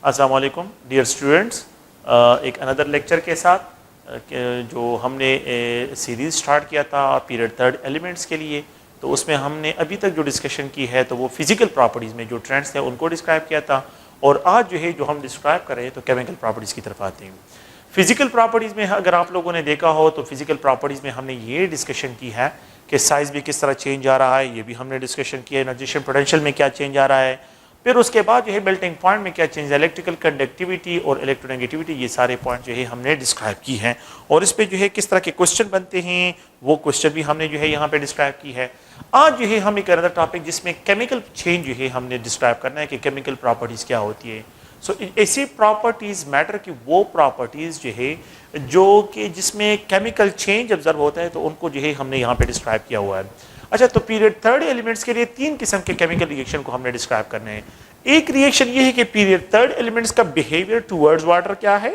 السلام علیکم dear students, ایک اندر لیکچر کے ساتھ جو ہم نے سیریز سٹارٹ کیا تھا پیریڈ تھرڈ ایلیمنٹس کے لیے، تو اس میں ہم نے ابھی تک جو ڈسکشن کی ہے تو وہ فزیکل پراپرٹیز میں جو ٹرینڈس تھے ان کو ڈسکرائب کیا تھا، اور آج جو ہے جو ہم ڈسکرائب کر رہے ہیں تو کیمیکل پراپرٹیز کی طرف آتے ہیں۔ فزیکل پراپرٹیز میں اگر آپ لوگوں نے دیکھا ہو تو فزیکل پراپرٹیز میں ہم نے یہ ڈسکشن کی ہے کہ سائز بھی کس طرح چینج آ رہا ہے، یہ بھی ہم نے ڈسکشن کیا ہے، انرجیشن پوٹینشیل میں کیا چینج آ رہا ہے، پھر اس کے بعد جو ہے میلٹنگ پوائنٹ میں کیا چینج ہے، الیکٹریکل کنڈکٹیوٹی اور الیکٹرونیگیٹیوٹی، یہ سارے پوائنٹ جو ہے ہم نے ڈسکرائب کی ہیں، اور اس پہ جو ہے کس طرح کے کوسچن بنتے ہیں وہ کوسچن بھی ہم نے جو ہے یہاں پہ ڈسکرائب کی ہے۔ آج جو ہے ہم ایک اندر ٹاپک جس میں کیمیکل چینج جو ہے ہم نے ڈسکرائب کرنا ہے کہ کیمیکل پراپرٹیز کیا ہوتی ہے۔ ایسی پراپرٹیز میٹر کی وہ پراپرٹیز جو ہے جو کہ جس میں کیمیکل چینج آبزرو ہوتا ہے تو ان کو جو ہے ہم نے یہاں پہ ڈسکرائب کیا ہوا ہے۔ اچھا، تو پیریڈ تھرڈ ایلیمنٹس کے لیے تین قسم کے کیمیکل ریئیکشن کو ہم نے ڈسکرائب کرنے ہیں۔ ایک ریئیکشن یہ ہے کہ پیریڈ تھرڈ ایلیمنٹس کا بیہیویئر ٹوورڈز واٹر کیا ہے،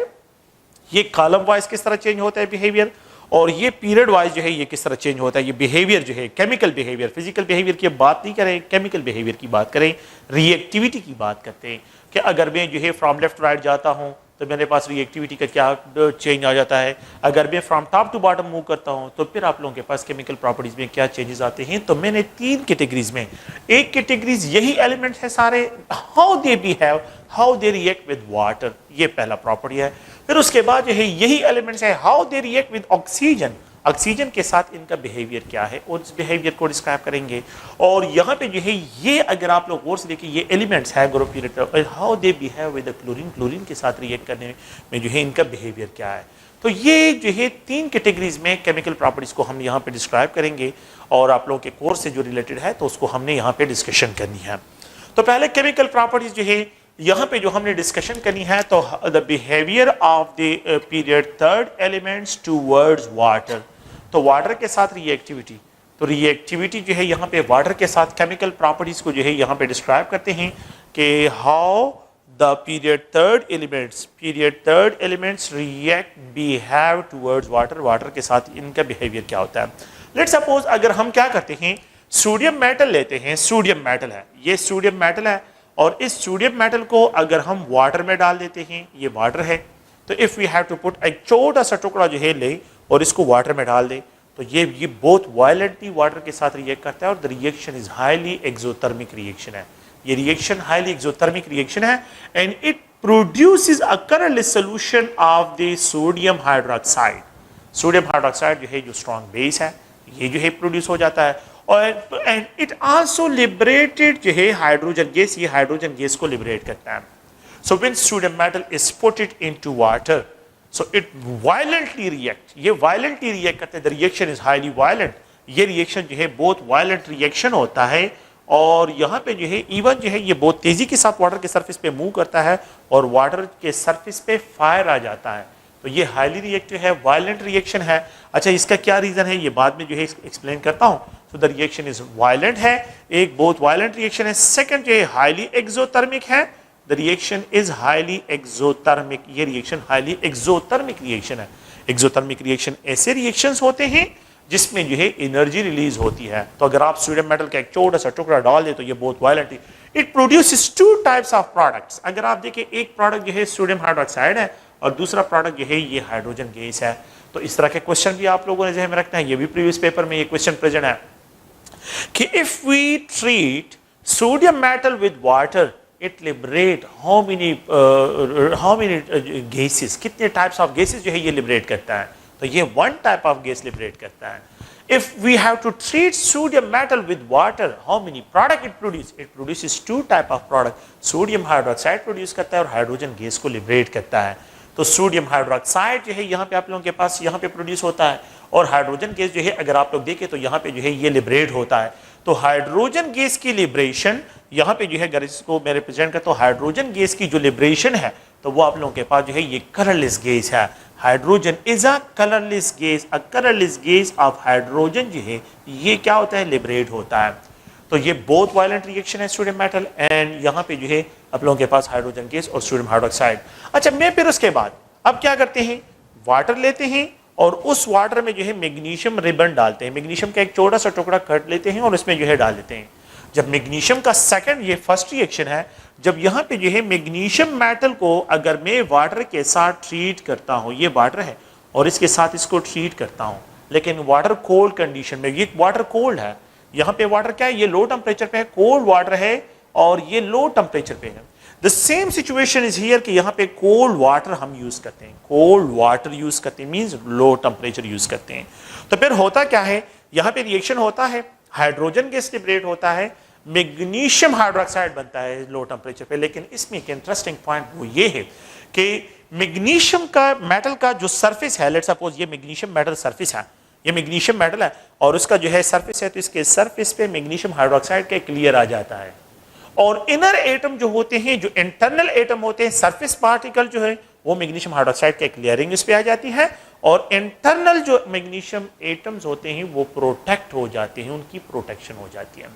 یہ کالم وائز کس طرح چینج ہوتا ہے بیہیویئر، اور یہ پیریڈ وائز جو ہے یہ کس طرح چینج ہوتا ہے یہ بیہیویئر جو ہے کیمیکل بیہیویئر، فزیکل بیہیویئر کی بات نہیں کریں، کیمیکل بیہیویئر کی بات کریں، ری ایکٹیویٹی کی بات کرتے ہیں کہ اگر میں جو ہے فرام لیفٹ رائٹ جاتا ہوں تو میرے پاس ری ایکٹیویٹی کا کیا چینج آ جاتا ہے، اگر میں from top to bottom move کرتا ہوں تو پھر آپ لوگوں کے پاس کیمیکل پراپرٹیز میں کیا چینجز آتے ہیں۔ تو میں نے تین کیٹیگریز میں، ایک کیٹیگریز یہی ایلیمنٹ ہے سارے، how they behave, how they react with water, یہ پہلا پراپرٹی ہے۔ پھر اس کے بعد جو ہے یہی ایلیمنٹس ہے how they react with oxygen, oxygen کے ساتھ ان کا بیہیویئر کیا ہے اور اس بیہیویئر کو ڈسکرائب کریں گے۔ اور یہاں پہ جو ہے یہ اگر آپ لوگ غور سے دیکھیں یہ ایلیمنٹس ہے group period, how they behave with chlorine, chlorine کے ساتھ ریئیکٹ کرنے میں جو ہے ان کا بیہیویئر کیا ہے۔ تو یہ جو ہے تین کیٹیگریز میں کیمیکل پراپرٹیز کو ہم یہاں پہ ڈسکرائب کریں گے، اور آپ لوگوں کے کورس سے جو ریلیٹڈ ہے تو اس کو ہم نے یہاں پہ ڈسکشن کرنی ہے۔ تو پہلے کیمیکل پراپرٹیز جو ہے یہاں پہ جو ہم نے ڈسکشن کرنی ہے تو the behavior of the period third elements towards water، تو واٹر کے ساتھ ری ایکٹیویٹی، تو ری ایکٹیویٹی جو ہے یہاں پہ واٹر کے ساتھ کیمیکل پراپرٹیز کو جو ہے یہاں پہ ڈسکرائب کرتے ہیں کہ how the period third elements react behave towards water, water کے ساتھ ان کا بیہیویئر کیا ہوتا ہے۔ لیٹ سپوز اگر ہم کیا کرتے ہیں، سوڈیم میٹل لیتے ہیں، سوڈیم میٹل ہے، یہ سوڈیم میٹل ہے، اور اس سوڈیم میٹل کو اگر ہم واٹر میں ڈال دیتے ہیں، یہ واٹر ہے، تو if we have to put ایک چھوٹا سا ٹکڑا جو ہے لے اور اس کو واٹر میں ڈال دے تو یہ بہت وائلنٹلی واٹر کے ساتھ ریئیکٹ کرتا ہے، اور the reaction is highly exothermic reaction ہے، یہ ریئیکشن highly exothermic reaction ہے، and it produces a colorless solution of the sodium hydroxide۔ Sodium hydroxide جو ہے جو اسٹرانگ بیس ہے یہ جو ہے پروڈیوس ہو جاتا ہے، اور and it also liberated جو ہے ہائیڈروجن گیس، یہ ہائیڈروجن گیس کو لبریٹ کرتا ہے۔ So when sodium metal is put it into water, so it violently react، یہ violently react کرتے ہیں، the reaction is highly violent، یہ reaction جو ہے بہت violent reaction ہوتا ہے، اور یہاں پہ جو ہے ایون جو ہے یہ بہت تیزی کے ساتھ واٹر کے سرفیس پہ موو کرتا ہے اور واٹر کے سرفیس پہ فائر آ جاتا ہے، تو یہ ہائیلی ریئیکٹو ہے، وائلنٹ ریئیکشن ہے۔ اچھا، اس کا کیا ریزن ہے یہ بعد میں جو ہے ایکسپلین کرتا ہوں۔ تو دا ریئیکشن از وائلنٹ ہے، ایک بہت وائلنٹ ریئیکشن ہے۔ سیکنڈ جو ہے ہائیلی ایگزوترمک ہے، the reaction is highly exothermic، یہ ریئیکشن highly exothermic ریئیکشن ہے۔ ایگزوترمک ریئیکشن ایسے ریئیکشنز ہوتے ہیں جس میں جو ہے انرجی ریلیز ہوتی ہے، تو اگر آپ سوڈیم میٹل کا ایک چھوٹا سا ٹکڑا ڈال دیں تو یہ بہت وائلنٹ ہے۔ It produces two types of products, اگر آپ دیکھیں ایک پروڈکٹ جو ہے سوڈیم ہائیڈروکسائڈ ہے اور دوسرا پروڈکٹ جو ہے یہ ہائیڈروجن گیس ہے۔ تو اس طرح کے کوشچن بھی آپ لوگوں نے ذہن میں رکھنا ہے، یہ بھی پریویس پیپر میں یہ کوشچن پریزنٹ ہے کہ if we treat sodium metal with water it liberate how many gases، کتنے types of gases جو ہے یہ liberate کرتا ہے، تو یہ one type of gas liberate کرتا ہے۔ if we have to treat sodium metal with water how many product it produces two type of product، sodium hydroxide produce کرتا ہے اور hydrogen gas کو liberate کرتا ہے۔ تو سوڈیم ہائیڈروکسائڈ جو ہے یہاں پہ آپ لوگوں کے پاس یہاں پہ پروڈیوس ہوتا ہے، اور ہائیڈروجن گیس جو ہے اگر آپ لوگ دیکھیں تو یہاں پہ جو ہے یہ لبریٹ ہوتا ہے۔ تو ہائیڈروجن گیس کی لبریشن یہاں پہ جو ہے اگر اس کو میں ریپرزینٹ کرتا ہوں، ہائیڈروجن گیس کی جو لبریشن ہے تو وہ آپ لوگوں کے پاس جو ہے یہ کلرلیس گیس ہے۔ Hydrogen is a colourless gas, a colourless gas of hydrogen جو ہے یہ کیا ہوتا ہے، لبریٹ ہوتا ہے۔ تو یہ بہت وائلنٹ ریئیکشن ہے سوڈیم میٹل، اینڈ یہاں پہ جو ہے آپ لوگوں کے پاس ہائیڈروجن گیس اور سوڈیم ہائیڈروکسائڈ۔ اچھا، میں پھر اس کے بعد اب کیا کرتے ہیں، واٹر لیتے ہیں اور اس واٹر میں جو ہے میگنیشیم ریبن ڈالتے ہیں، میگنیشیم کا ایک چھوٹا سا ٹکڑا کٹ لیتے ہیں اور اس میں جو ہے ڈال دیتے ہیں۔ جب میگنیشیم کا سیکنڈ، یہ فرسٹ ریئیکشن ہے، جب یہاں پہ جو ہے میگنیشیم میٹل کو اگر میں واٹر کے ساتھ ٹریٹ کرتا ہوں، یہ واٹر ہے اور اس کے ساتھ اس کو ٹریٹ کرتا ہوں، لیکن واٹر کولڈ کنڈیشن میں، یہ واٹر کولڈ ہے، یہاں پہ واٹر کیا ہے، یہ لو ٹمپریچر پہ ہے، کولڈ واٹر ہے اور یہ لو ٹمپریچر پہ ہے. The same situation is here کہ یہاں پہ کولڈ واٹر ہم یوز کرتے ہیں، کولڈ واٹر یوز کرتے ہیں مینز لو ٹمپریچر یوز کرتے ہیں. تو پھر ہوتا کیا ہے، یہاں پہ ریئیکشن ہوتا ہے، ہائیڈروجن گیس لبریٹ ہوتا ہے، میگنیشیم ہائیڈروکسائڈ بنتا ہے لو ٹمپریچر پہ. لیکن اس میں ایک انٹرسٹنگ پوائنٹ وہ یہ ہے کہ میگنیشیم کا میٹل کا جو سرفیس ہے، لیٹ سپوز یہ میگنیشیم میٹل سرفیس ہے، یہ میگنیشیم میٹل ہے اور اس کا جو ہے سرفیس ہے، تو اس کے سرفیس پہ میگنیشیم ہائیڈروکسائڈ کا ایک لیئر آ جاتا ہے. اور انر ایٹم جو ہوتے ہیں، جو انٹرنل ایٹم ہوتے ہیں، سرفیس پارٹیکل جو ہے وہ میگنیشیم ہائیڈروکسائڈ کا ایک لیئرنگ اس پہ آ جاتی ہے، اور انٹرنل جو میگنیشیم ایٹمز ہوتے ہیں وہ پروٹیکٹ ہو جاتے ہیں، ان کی پروٹیکشن ہو جاتی ہے.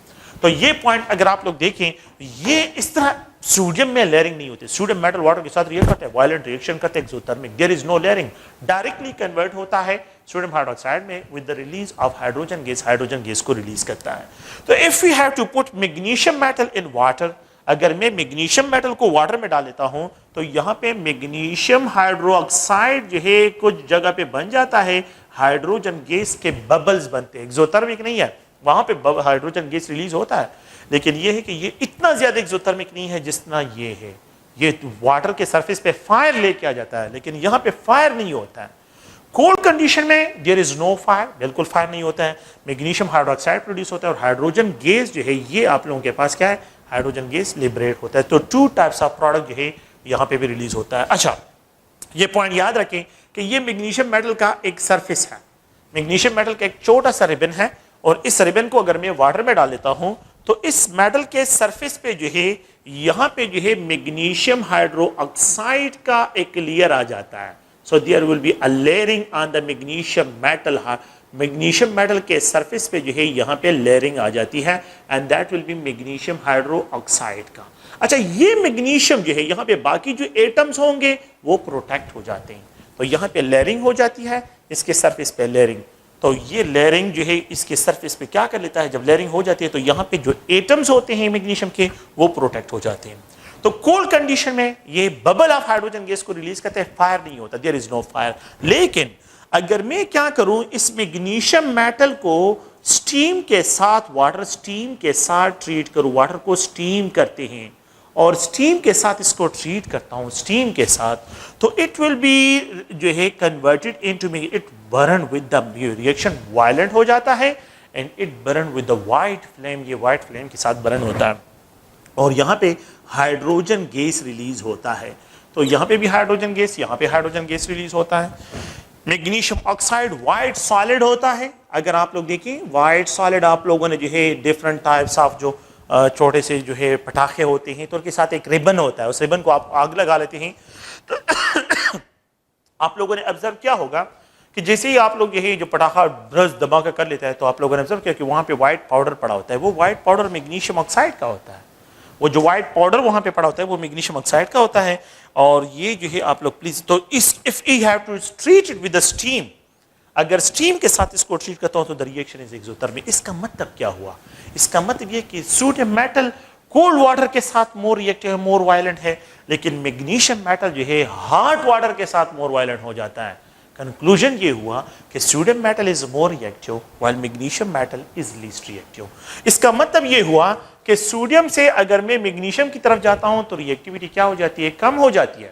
تو یہ پوائنٹ اگر آپ لوگ دیکھیں، یہ اس طرح سوڈیم میں لیئرنگ نہیں ہوتی. سوڈیم میٹل واٹر کے ساتھ ریئیکٹ کرتا ہے، وائلنٹ ریئیکشن کرتا ہے exothermic, there is no layering, directly convert ہوتا ہے سوڈیم ہائیڈروکسائڈ میں with the release of hydrogen gas, hydrogen gas کو ریلیز کرتا ہے. تو if we have to put magnesium metal in water, اگر میں میگنیشیم میٹل کو واٹر میں ڈال دیتا ہوں تو یہاں پہ میگنیشیم ہائیڈرو آکسائڈ جو ہے کچھ جگہ پہ بن جاتا ہے، ہائیڈروجن گیس کے ببلز بنتے ہیں، ایکزوترمک نہیں ہے، وہاں پہ ہائیڈروجن گیس ریلیز ہوتا ہے، لیکن یہ ہے کہ یہ اتنا زیادہ ایکزوترمک نہیں ہے جتنا یہ ہے. یہ واٹر کے سرفیس پہ فائر لے کے آ جاتا ہے، لیکن یہاں پہ فائر نہیں ہوتا ہے. کولڈ کنڈیشن میں دیر از نو فائر، بالکل فائر نہیں ہوتا ہے، میگنیشیم ہائیڈروکسائڈ پروڈیوس ہوتا ہے اور ہائیڈروجن گیس جو ہے یہ آپ لوگوں کے پاس کیا ہے، ہائیڈروجن گیس لبریٹ ہوتا ہے. تو ٹو ٹائپس آف پروڈکٹ جو ہے یہاں پہ بھی ریلیز ہوتا ہے. اچھا یہ پوائنٹ یاد رکھیں کہ یہ میگنیشیم میٹل کا ایک سرفیس ہے، میگنیشیم میٹل کا ایک چھوٹا سا ریبن ہے، اور اس ریبن کو اگر میں واٹر میں ڈال دیتا ہوں تو اس میٹل کے سرفیس پہ جو ہے یہاں پہ جو ہے میگنیشیم ہائیڈرو آکسائڈ کا ایک لیئر آ جاتا ہے. So there will be a layering on the magnesium metal, magnesium metal کے سرفیس پہ جو ہے یہاں پہ لیئرنگ آ جاتی ہے، and that will be magnesium hydroxide کا. اچھا یہ میگنیشیم جو ہے یہاں پہ باقی جو ایٹمز ہوں گے وہ پروٹیکٹ ہو جاتے ہیں، تو یہاں پہ لیئرنگ ہو جاتی ہے، اس کے سرفیس پہ لیئرنگ. تو یہ لیئرنگ جو ہے اس کے سرفیس پہ کیا کر لیتا ہے، جب لیئرنگ ہو جاتی ہے تو یہاں پہ جو ایٹمز ہوتے ہیں میگنیشیم کے وہ پروٹیکٹ ہو جاتے ہیں. تو کولڈ کنڈیشن میں یہ ببل آف ہائیڈروجن گیس کو ریلیز کرتے ہیں، فائر نہیں ہوتا، دیر از نو فائر. لیکن اگر میں کیا کروں، اس میگنیشیم میٹل کو سٹیم کے ساتھ، واٹر سٹیم کے ساتھ ٹریٹ کروں، واٹر کو سٹیم کرتے ہیں اور سٹیم کے ساتھ اس کو ٹریٹ کرتا ہوں، سٹیم کے ساتھ، تو اٹ ول بی جو ہے converted into it burn with the reaction violent ہو جاتا ہے، and it burn with the white flame, یہ وائٹ فلیم کے ساتھ برن ہوتا ہے اور یہاں پہ ہائیڈروجن گیس ریلیز ہوتا ہے. تو یہاں پہ بھی ہائیڈروجن گیس، یہاں پہ ہائیڈروجن گیس ریلیز ہوتا ہے. میگنیشیم آکسائڈ وائٹ سالڈ ہوتا ہے. اگر آپ لوگ دیکھیں وائٹ سالڈ آپ لوگوں نے جو ہے ڈفرنٹ ٹائپس آف جو چھوٹے سے جو ہے پٹاخے ہوتے ہیں تو ان کے ساتھ ایک ریبن ہوتا ہے، اس ریبن کو آپ آگ لگا لیتے ہیں تو آپ لوگوں نے آبزرو کیا ہوگا کہ جیسے ہی آپ لوگ یہی جو پٹاخہ برس دھماکہ کر لیتا ہے تو آپ لوگوں نے آبزرو کیا کہ وہاں پہ وائٹ پاؤڈر پڑا ہوتا ہے، وہ وائٹ پاؤڈر میگنیشیم آکسائڈ کا ہوتا ہے. وہ جو وائٹ پاؤڈر وہاں پہ پڑا ہوتا ہے وہ میگنیشیم آکسائڈ کا ہوتا ہے. اور یہ جو ہے آپ لوگ پلیز، تو اس if you have to treat it with steam, اگر اسٹیم کے ساتھ اس کو ٹریٹ کرتا ہوں تو دا ریئیکشن از ایکزوترمک. اس کا مطلب کیا ہوا، اس کا مطلب یہ کہ سوڈیم میٹل کولڈ واٹر کے ساتھ مور ریئیکٹیو ہے، مور وائلنٹ ہے، لیکن میگنیشیم میٹل جو ہے ہاٹ واٹر کے ساتھ مور وائلنٹ ہو جاتا ہے. کنکلوژن یہ ہوا کہ sodium metal is more reactive while magnesium metal is least reactive. اس کا مطلب یہ ہوا کہ سوڈیم سے اگر میں میگنیشیم کی طرف جاتا ہوں تو ریئیکٹیویٹی کیا ہو جاتی ہے، کم ہو جاتی ہے.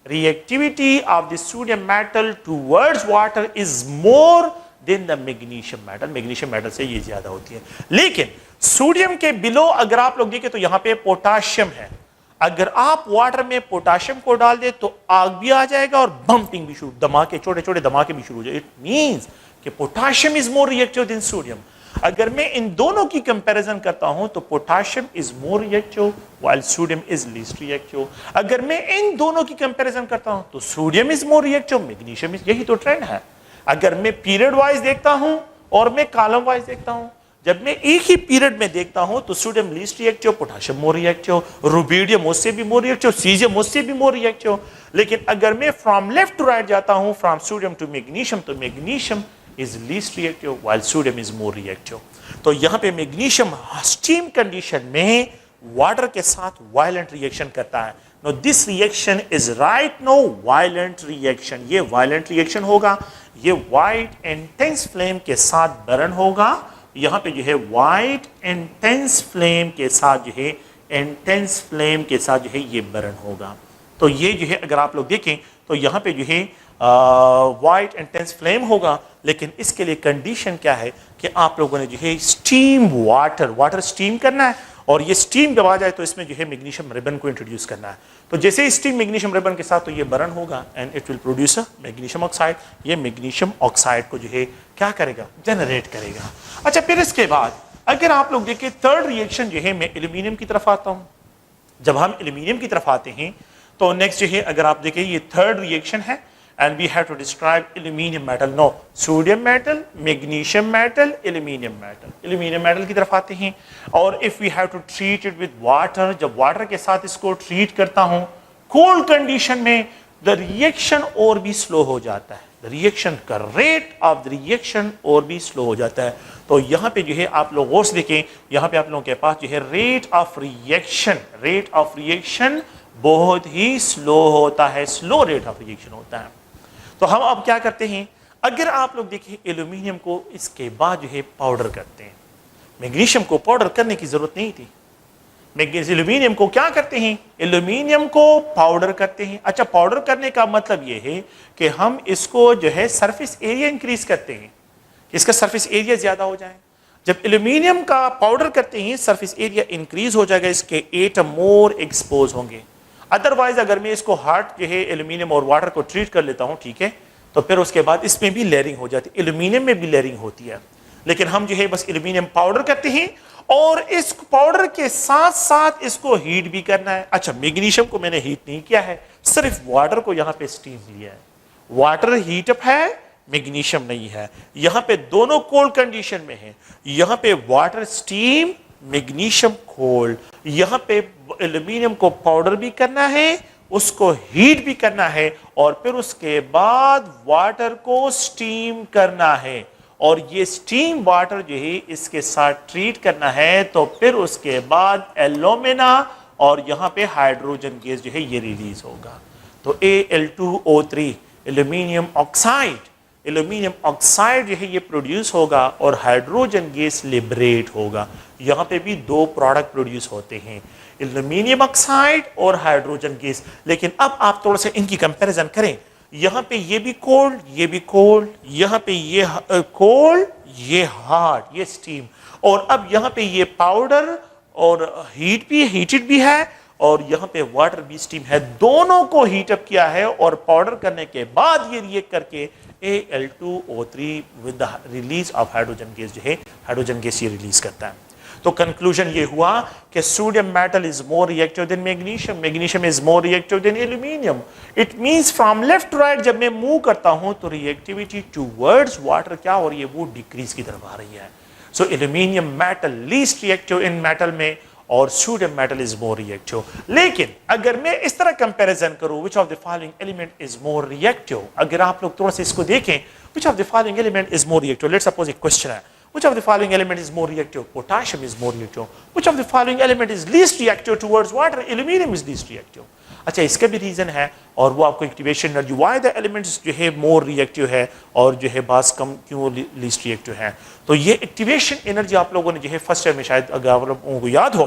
Reactivity of the sodium metal towards water is more than the magnesium metal, magnesium metal سے یہ زیادہ ہوتی ہے. لیکن سوڈیم کے بلو اگر آپ لوگ دیکھیں تو یہاں پہ پوٹاشیم ہے، اگر آپ واٹر میں پوٹاشیم کو ڈال دیں تو آگ بھی آ جائے گا اور بمپنگ بھی شروع، دھماکے، چھوٹے چھوٹے دھماکے بھی شروع ہو جائے. اٹ مینس کہ potassium is more reactive than sodium. اگر میں ان دونوں کی کمپیریزن کرتا ہوں تو potassium is more reactive while sodium is least reactive. اگر میں ان دونوں کی کمپیریزن کرتا ہوں تو sodium is more reactive, magnesium از، یہی تو ٹرینڈ ہے. اگر میں پیریڈ وائز دیکھتا ہوں اور میں کالم وائز دیکھتا ہوں، جب میں ایک ہی پیریڈ میں دیکھتا ہوں تو سوڈیم لیسٹ ریئیکٹیو، پوٹاشیم مور ریئیکٹیو، روبیڈیم اس سے بھی مور ریئیکٹیو، سیزیم اس سے بھی مور ریئیکٹیو. لیکن اگر میں فرام لیفٹ ٹو رائٹ جاتا ہوں، فرام سوڈیم ٹو میگنیشیم، تو magnesium is least reactive while sodium is more reactive. تو یہاں پہ میگنیشیم اسٹیم کنڈیشن میں واٹر کے ساتھ وائلنٹ ریئیکشن کرتا ہے. Now this reaction is right now violent reaction. یہ violent reaction ہوگا, یہ white intense flame کے ساتھ برن ہوگا. یہاں پہ جو ہے white intense flame کے ساتھ جو ہے intense flame کے ساتھ جو ہے یہ برن ہوگا. تو یہ جو ہے اگر آپ لوگ دیکھیں تو یہاں پہ جو ہے وائٹ انٹینس فلیم ہوگا, لیکن اس کے لیے کنڈیشن کیا ہے کہ آپ لوگوں نے جو ہے اسٹیم واٹر اسٹیم کرنا ہے, اور یہ اسٹیم جب آ جائے تو اس میں جو ہے میگنیشیم ریبن کو انٹروڈیوس کرنا ہے. تو جیسے اسٹیم میگنیشیم ریبن کے ساتھ تو یہ برن ہوگا and it will produce magnesium oxide. یہ میگنیشیم آکسائڈ کو جو ہے کیا کرے گا, جنریٹ کرے گا. اچھا پھر اس کے بعد اگر آپ لوگ دیکھیں تھرڈ ریئیکشن جو ہے میں ایلومینیم کی طرف آتا ہوں. جب ہم ایلومینیم کی طرف آتے ہیں تو نیکسٹ جو ہے اگر آپ دیکھیں یہ تھرڈ ریئیکشن ہے and we have to describe aluminium metal. No, sodium metal, magnesium metal, aluminium metal. Aluminium metal کی طرف آتے ہیں, اور if we have to treat it with water, جب water کے ساتھ اس کو ٹریٹ کرتا ہوں cold condition میں, the reaction اور بھی slow ہو جاتا ہے. The reaction کا rate of the reaction اور بھی slow ہو جاتا ہے. تو یہاں پہ جو ہے آپ لوگ غور سے دیکھیں, یہاں پہ آپ لوگوں کے پاس جو ہے rate of reaction بہت ہی slow ہوتا ہے, slow rate of reaction ہوتا ہے. تو ہم اب کیا کرتے ہیں, اگر آپ لوگ دیکھیں ایلومینیم کو اس کے بعد جو ہے پاؤڈر کرتے ہیں. میگنیشیم کو پاؤڈر کرنے کی ضرورت نہیں تھی, ایلومینیم کو کیا کرتے ہیں, ایلومینیم کو پاؤڈر کرتے ہیں. اچھا پاؤڈر کرنے کا مطلب یہ ہے کہ ہم اس کو جو ہے سرفیس ایریا انکریز کرتے ہیں, اس کا سرفیس ایریا زیادہ ہو جائے. جب ایلومینیم کا پاؤڈر کرتے ہیں سرفیس ایریا انکریز ہو جائے گا, اس کے ایٹم مور ایکسپوز ہوں گے. ادروائز اگر میں اس کو ہارڈ جو ہے ایلومینیم اور واٹر کو ٹریٹ کر لیتا ہوں, ٹھیک ہے, تو پھر اس کے بعد اس میں بھی لیئرنگ ہو جاتی ہے, ایلومینیم میں بھی لیئرنگ ہوتی ہے. لیکن ہم جو ہے بس ایلومینیم پاؤڈر کرتے ہیں اور اس پاؤڈر کے ساتھ ساتھ اس کو ہیٹ بھی کرنا ہے. اچھا میگنیشیم کو میں نے ہیٹ نہیں کیا ہے, صرف واٹر کو یہاں پہ اسٹیم لیا ہے. واٹر ہیٹ اپ ہے, میگنیشیم نہیں ہے. یہاں پہ دونوں کولڈ کنڈیشن میں ہیں, یہاں پہ واٹر اسٹیم, میگنیشیم کولڈ. یہاں پہ ایلومینیم کو پاؤڈر بھی کرنا ہے, اس کو ہیٹ بھی کرنا ہے, اور پھر اس کے بعد واٹر کو اسٹیم کرنا ہے, اور یہ اسٹیم واٹر جو ہے اس کے ساتھ ٹریٹ کرنا ہے. تو پھر اس کے بعد ایلومینا اور یہاں پہ ہائیڈروجن گیس جو ہے یہ ریلیز ہوگا. تو Al2O3 aluminium oxide, aluminium oxide جو ہے یہ پروڈیوس ہوگا اور ہائیڈروجن گیس لبریٹ ہوگا. یہاں پہ بھی دو پروڈکٹ پروڈیوس ہوتے ہیں, ایلومینیم آکسائڈ اور ہائیڈروجن گیس. لیکن اب آپ تھوڑا سا ان کی کمپیریزن کریں, یہاں پہ یہ بھی کولڈ, یہ بھی کولڈ, یہاں پہ یہ کولڈ, یہ ہارڈ, یہ اسٹیم, اور اب یہاں پہ یہ پاؤڈر اور ہیٹ بھی, ہیٹڈ بھی ہے, اور یہاں پہ واٹر بھی اسٹیم ہے. دونوں کو ہیٹ اپ کیا ہے اور پاؤڈر کرنے کے بعد یہ ریئیکٹ کر کے Al2O3 with the release of hydrogen gas جو ہے ہائیڈروجن گیس یہ ریلیز کرتا ہے. تو کنکلوژن یہ ہوا کہ sodium metal is more reactive than magnesium, magnesium is more reactive than aluminium. It means from left to right جب میں موو کرتا ہوں تو ریئیکٹیویٹی ٹوورڈز واٹر کیا ہو رہی ہے, وہ ڈیکریز کی طرف آ رہی ہے. سو ایلومینیم میٹل لیسٹ ریئیکٹیو ان میٹل میں, اور sodium metal is more reactive. لیکن اگر میں اس طرح کمپیریزن کروں which of the following element is more reactive, اگر آپ لوگ تھوڑا سا اس کو دیکھیں which of the following element is more reactive, let's suppose ایک question ہے, which of the following element is more reactive, potassium is more reactive, which of the following element is least reactive towards water, aluminum is least reactive. اچھا اس کا بھی reason ہے, اور وہ آپ کو activation energy, why the elements جو ہے مور ریئیکٹیو ہے اور جو ہے بعض کم کیوں لیسٹ ریئیکٹیو ہے. تو یہ ایکٹیویشن انرجی آپ لوگوں نے جو ہے فرسٹ ایئر میں شاید اگر آپ لوگوں کو یاد ہو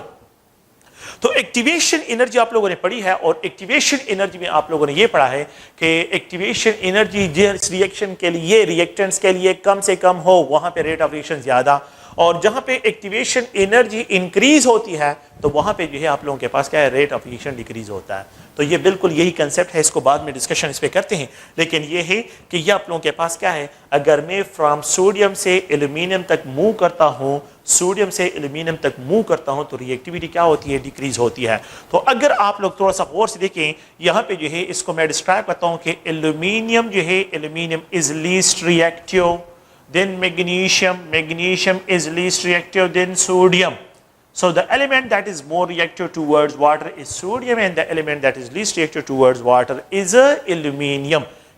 تو ایکٹیویشن انرجی آپ لوگوں نے پڑھی ہے, اور ایکٹیویشن انرجی میں آپ لوگوں نے یہ پڑھا ہے کہ ایکٹیویشن انرجی جس ریئیکشن کے لیے, ریئیکٹنٹس کے لیے کم سے کم ہو وہاں پہ ریٹ آف ریئیکشن زیادہ, اور جہاں پہ ایکٹیویشن انرجی انکریز ہوتی ہے تو وہاں پہ جو ہے آپ لوگوں کے پاس کیا ہے, ریٹ آف ریئیکشن ڈیکریز ہوتا ہے. تو یہ بالکل یہی کنسیپٹ ہے, اس کو بعد میں ڈسکشن اس پہ کرتے ہیں. لیکن یہ ہے کہ یہ آپ لوگوں کے پاس کیا ہے, اگر میں فرام سوڈیم سے ایلومینیم تک موو کرتا ہوں, سوڈیم سے ایلومینیم تک موو کرتا ہوں تو ریئیکٹیویٹی کیا ہوتی ہے, ڈیکریز ہوتی ہے. تو اگر آپ لوگ تھوڑا سا غور سے دیکھیں یہاں پہ جو ہے اس کو میں ڈسکرائب کرتا ہوں کہ ایلومینیم جو ہے, aluminium is least reactive then magnesium is least reactive than sodium. So the element that is more reactive towards water is sodium, and the element that is least reactive towards water is aluminum.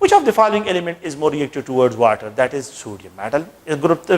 which of the following element is more reactive towards water? That is sodium metal group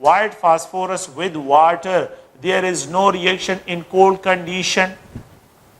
white phosphorus with water, there is no reaction in cold condition,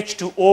H2O,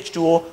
H2O,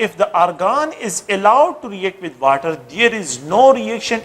if the argon is allowed to react with water, there is no reaction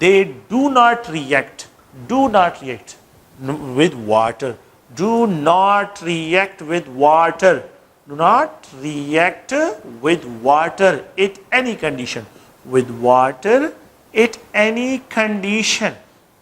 They do not react with water, do not react with water, do not react with water at any condition, with water at any condition,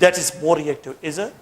that is more reactive is a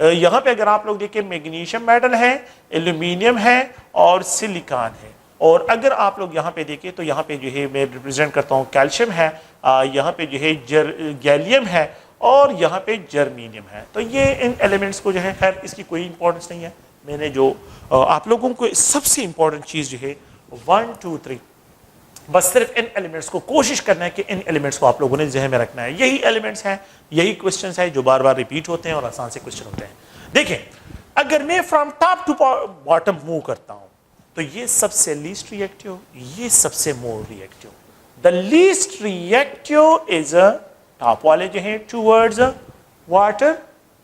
یہاں پہ اگر آپ لوگ دیکھیں magnesium metal ہے, aluminium ہے اور silicon ہے. اور اگر آپ لوگ یہاں پہ دیکھیں تو یہاں پہ جو ہے میں ریپرزینٹ کرتا ہوں کیلشیم ہے, یہاں پہ جو ہے گیلیم ہے اور یہاں پہ جرمینیم ہے. تو یہ ان ایلیمنٹس کو جو ہے, خیر اس کی کوئی امپورٹنس نہیں ہے. میں نے جو آپ لوگوں کو سب سے امپورٹنٹ چیز جو ہے 1 2 3 بس صرف ان ایلیمنٹس کو کوشش کرنا ہے کہ ان ایلیمنٹس کو آپ لوگوں نے ذہن میں رکھنا ہے. یہی ایلیمنٹس ہیں, یہی کوسچنس ہیں جو بار بار ریپیٹ ہوتے ہیں اور آسان سے کوسچن ہوتے ہیں. دیکھیں اگر میں from top to bottom move کرتا ہوں تو یہ سب سے لیسٹ ریئیکٹیو, یہ سب سے more reactive. The least reactive is top والے جو ہیں ٹوورڈز واٹر,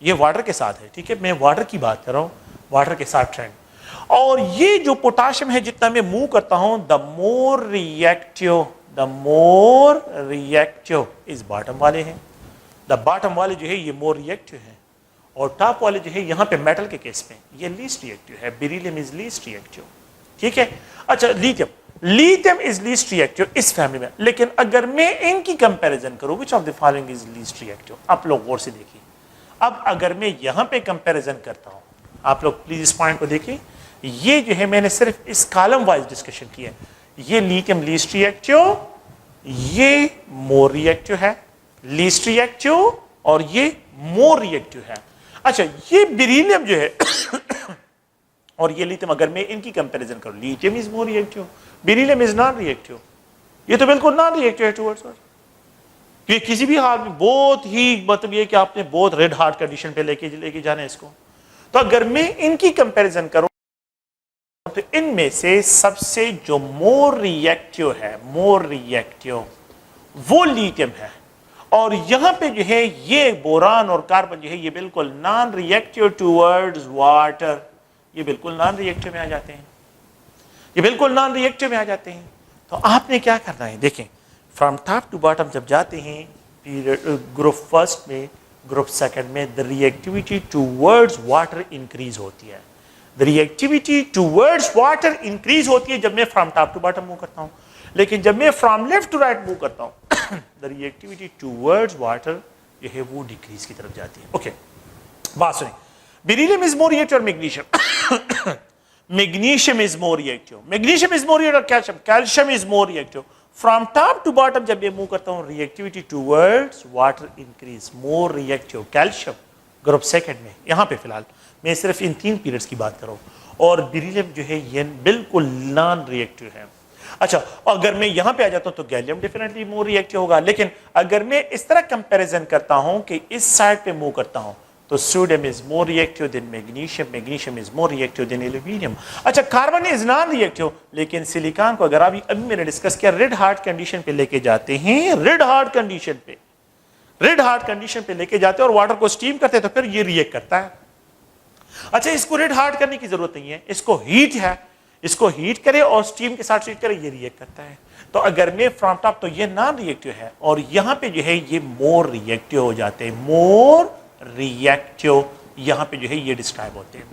یہ واٹر کے ساتھ ہے, ٹھیک ہے, میں واٹر کی بات کر رہا ہوں, واٹر کے ساتھ ٹرینڈ. اور یہ جو پوٹاشیم ہے جتنا میں موو کرتا ہوں, دا مور ریئیکٹیو از باٹم والے ہیں. دا باٹم والے جو ہے یہ مور ریئیکٹیو ہے, اور ٹاپ والے جو ہے یہاں پہ میٹل کے کیس میں یہ لیسٹ ریئیکٹیو ہے. بیریلیم از لیسٹ ریئیکٹیو, ٹھیک ہے. اچھا لیتھیم از لیسٹ ریئیکٹیو اس فیملی میں. لیکن اگر میں ان کی کمپیریزن کروں which of the following is least reactive, آپ لوگ غور سے دیکھیں. اب اگر میں یہاں پہ کمپیریزن کرتا ہوں, آپ لوگ پلیز اس پوائنٹ کو دیکھیں, یہ جو ہے میں نے صرف اس کالم وائز ڈسکشن کی ہے. یہ لیتھیم لیسٹ ریئیکٹیو, یہ مور ریئیکٹیو ہے, لیسٹ ریئیکٹیو, اور یہ مور ریئیکٹیو ہے. اچھا یہ بیریلیم جو ہے اور یہ لیتھیم, اگر میں ان کی کمپیریزن کروں, لیتھیم از مور ریئیکٹیو, بیریلیم از نان ریئیکٹیو. یہ تو بالکل نان ریئیکٹیو ہے ٹوورڈز واٹر. یہ کسی بھی حال میں بہت ہی, مطلب یہ کہ آپ نے بہت ریڈ ہارڈ کنڈیشن پہ لے کے جانا ہے اس کو. تو اگر میں ان کی کمپیریزن کروں تو ان میں سے سب سے جو مور ریئیکٹیو ہے, مور ریئیکٹیو, وہ لیتھیم ہے. اور یہاں پہ جو ہے یہ بوران اور کاربن جو ہے یہ بالکل نان ریئیکٹیو ٹوورڈز واٹر, یہ بالکل نان ریئیکٹیو میں آ جاتے ہیں, یہ بالکل نان ریئیکٹیو میں آ جاتے ہیں. تو آپ نے کیا کرنا ہے, دیکھیں فرام ٹاپ ٹو باٹم جب جاتے ہیں گروپ فرسٹ میں, گروپ سیکنڈ میں, the reactivity towards water increase ہوتی ہے. the reactivity towards water increase ہوتی ہے جب میں from top to bottom move کرتا ہوں. لیکن جب میں from left to right move کرتا ہوں the reactivity towards water جو ہے وہ ڈیکریز کی طرف جاتی ہے. اوکے بات سنیں, بیریلیم از مور ریئیکٹیو اور magnesium, magnesium is more reactive, magnesium is more reactive, calcium, calcium is more reactive. From top to bottom جب یہ موو کرتا ہوں, reactivity towards water increase, more reactive, calcium group second میں. یہاں پہ فی الحال میں صرف ان 3 پیریڈز کی بات کروں, اور بیریلیم جو ہے یہ بالکل نان ریئیکٹیو ہے. اچھا اگر میں یہاں پہ آ جاتا ہوں تو گیلیم ڈیفینیٹلی مور ریئیکٹیو ہوگا. لیکن اگر میں اس طرح کمپیریزن کرتا ہوں کہ اس سائڈ پہ موو کرتا ہوں تو sodium is more reactive than magnesium, magnesium is more reactive than aluminium. اچھا کاربن از نان ریئیکٹیو, لیکن سلیکان کو اگر ابھی میں نے ڈسکس کیا ریڈ ہارڈ کنڈیشن پہ لے کے جاتے ہیں, ریڈ ہارڈ کنڈیشن پہ لے کے جاتے ہیں اور واٹر کو اسٹیم کرتے ہیں تو پھر یہ ریئیکٹ کرتا ہے. اچھا اس کو ریڈ ہارڈ کرنے کی ضرورت نہیں ہے, اس کو ہیٹ ہے, اس کو ہیٹ کرے اور اسٹیم کے ساتھ ٹریٹ کرے, یہ ریئیکٹ کرتا ہے. تو اگر میں فرام ٹاپ, تو یہ نان ریئیکٹیو ہے, اور یہاں پہ جو ہے یہ مور ریئیکٹیو ہو جاتے ہیں, مور ریئیکٹیو یہاں پہ جو ہے یہ ڈسکرائب ہوتے ہیں.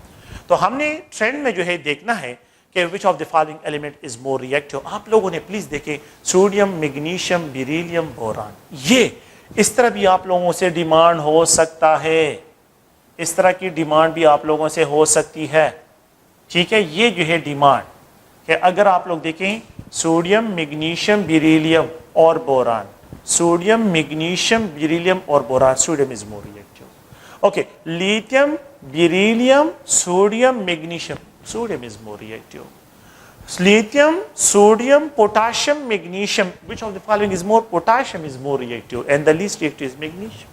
تو ہم نے ٹرینڈ میں جو ہے دیکھنا ہے کہ which of the following element is more reactive. آپ لوگوں نے پلیز دیکھیں سوڈیم, میگنیشیم, بیریلیم, بوران, یہ اس طرح بھی آپ لوگوں سے ڈیمانڈ ہو سکتا ہے, اس طرح کی ڈیمانڈ بھی آپ لوگوں سے ہو سکتی ہے, ٹھیک ہے. یہ جو ہے ڈیمانڈ کہ اگر آپ لوگ دیکھیں سوڈیم, میگنیشیم, بیریلیم اور بوران, سوڈیم, میگنیشیم, بیریلیم اور boron, sodium is more reactive. Okay lithium, beryllium, sodium, magnesium, sodium is more reactive. Lithium, sodium, potassium, magnesium, which of the following is more? Potassium is more reactive and the least reactive is magnesium.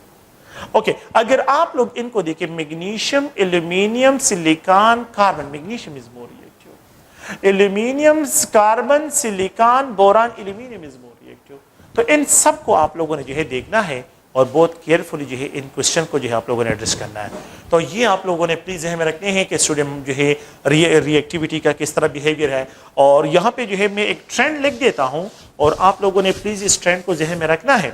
Okay, اگر آپ لوگ ان کو دیکھیں magnesium, aluminium, silicon, carbon, magnesium is more reactive. Aluminium, carbon, silicon, boron, aluminium is more reactive. تو ان سب کو آپ لوگوں نے جو ہے دیکھنا ہے اور بہت کیئرفلی جو ہے ان کوشچن کو جو ہے آپ لوگوں نے ایڈریس کرنا ہے. تو یہ آپ لوگوں نے پلیز ذہن میں رکھنے ہیں کہ سوڈیم جو ہے ری ایکٹیویٹی کا کس طرح بیہیویئر ہے. اور یہاں پہ جو ہے میں ایک ٹرینڈ لکھ دیتا ہوں اور آپ لوگوں نے پلیز اس ٹرینڈ کو ذہن میں رکھنا ہے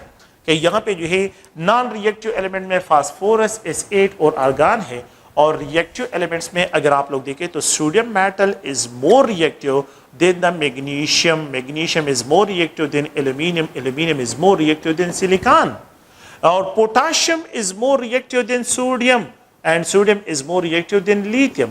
کہ یہاں پہ جو ہے نان ری ایکٹیو ایلیمنٹ میں فاسفورس, S8 اور آرگان ہے, اور ری ایکٹیو ایلیمنٹس میں اگر آپ لوگ دیکھیں تو sodium metal is more reactive than the magnesium, magnesium is more reactive than aluminium, aluminium is more reactive than silicon, اور potassium is more reactive than sodium, and sodium is more reactive than lithium.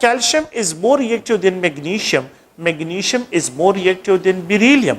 calcium is more reactive than magnesium, magnesium is more reactive than beryllium.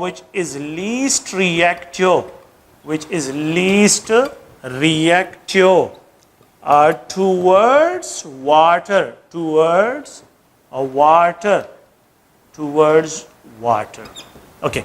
which is least reactive towards water. Okay,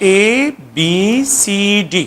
A, B, C, D.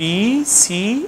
B, C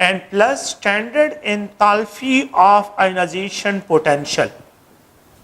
and plus standard enthalpy of ionization potential.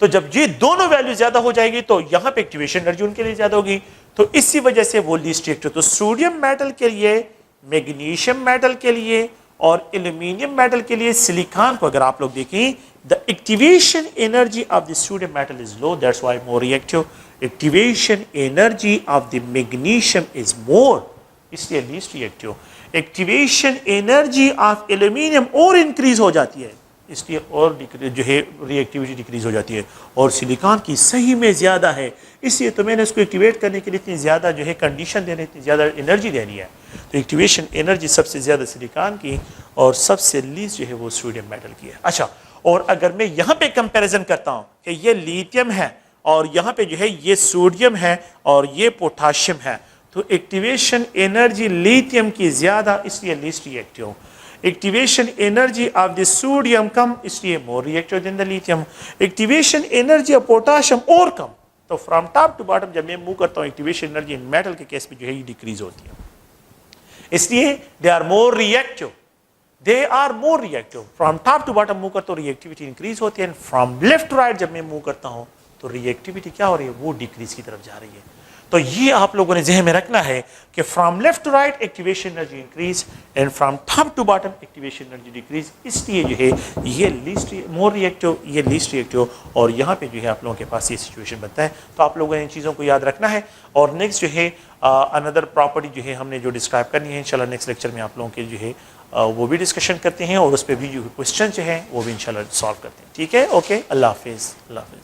تو جب یہ دونوں value زیادہ ہو جائے گی تو یہاں پہ ایکٹیویشن انرجی ان کے لیے زیادہ ہوگی, تو اسی وجہ سے وہ لیسٹ ریئیکٹیو. تو سوڈیم میٹل کے لیے, میگنیشیم میٹل کے لیے اور ایلومینیم میٹل کے لیے, سلیکان کو اگر آپ لوگ دیکھیں, the activation energy of the sodium metal is low, that's why more reactive. Activation energy of the magnesium is more, اس لیے least reactive. Activation energy of aluminium اور increase ہو جاتی ہے, اس لیے اور جو ہے ریئیکٹیویٹی ڈیکریز ہو جاتی ہے, اور سلیکان کی صحیح میں زیادہ ہے, اس لیے تو میں نے اس کو ایکٹیویٹ کرنے کے لیے اتنی زیادہ جو ہے کنڈیشن دینے, اتنی زیادہ انرجی دینی ہے. تو ایکٹیویشن انرجی سب سے زیادہ سلیکان کی اور سب سے لیسٹ جو ہے وہ سوڈیم میٹل کی ہے. اچھا, اور اگر میں یہاں پہ کمپیریزن کرتا ہوں کہ یہ لیتھیم ہے اور یہاں پہ جو ہے یہ سوڈیم ہے اور یہ پوٹاشیم ہے, تو ایکٹیویشن انرجی لیتھیم کی زیادہ, اس لیے least reactive. Activation energy of the sodium کم, اس لیے more reactive than the lithium. Activation energy of potassium اور کم. تو فرام ٹاپ ٹو باٹم جب میں موو کرتا ہوں, ایکٹیویشن انرجی میٹل کے کیس میں جو ہے یہ ڈیکریز ہوتی ہے, اس لیے they are more reactive. They are more reactive. From top to bottom move کرتا ہوں ریئیکٹیویٹی انکریز ہوتی ہے, فرام لیفٹ ٹو رائٹ جب میں موو کرتا ہوں تو ریئیکٹیویٹی کیا ہو رہی ہے, وہ ڈیکریز کی طرف جا رہی ہے. تو یہ آپ لوگوں نے ذہن میں رکھنا ہے کہ from left to right activation energy increase and from top to bottom activation energy decrease. اس لیے جو ہے یہ لیسٹ مور ریئیکٹیو, یہ لیسٹ ریئیکٹیو, اور یہاں پہ جو ہے آپ لوگوں کے پاس یہ سچویشن بنتا ہے. تو آپ لوگوں نے ان چیزوں کو یاد رکھنا ہے. اور نیکسٹ جو ہے اندر پراپرٹی جو ہے ہم نے جو ڈسکرائب کرنی ہے, انشاءاللہ نیکسٹ لیکچر میں آپ لوگوں کے جو ہے وہ بھی ڈسکشن کرتے ہیں, اور اس پہ بھی جو کوشچن جو ہیں وہ بھی انشاءاللہ سالو کرتے ہیں. ٹھیک ہے, اوکے, اللہ حافظ. اللہ حافظ.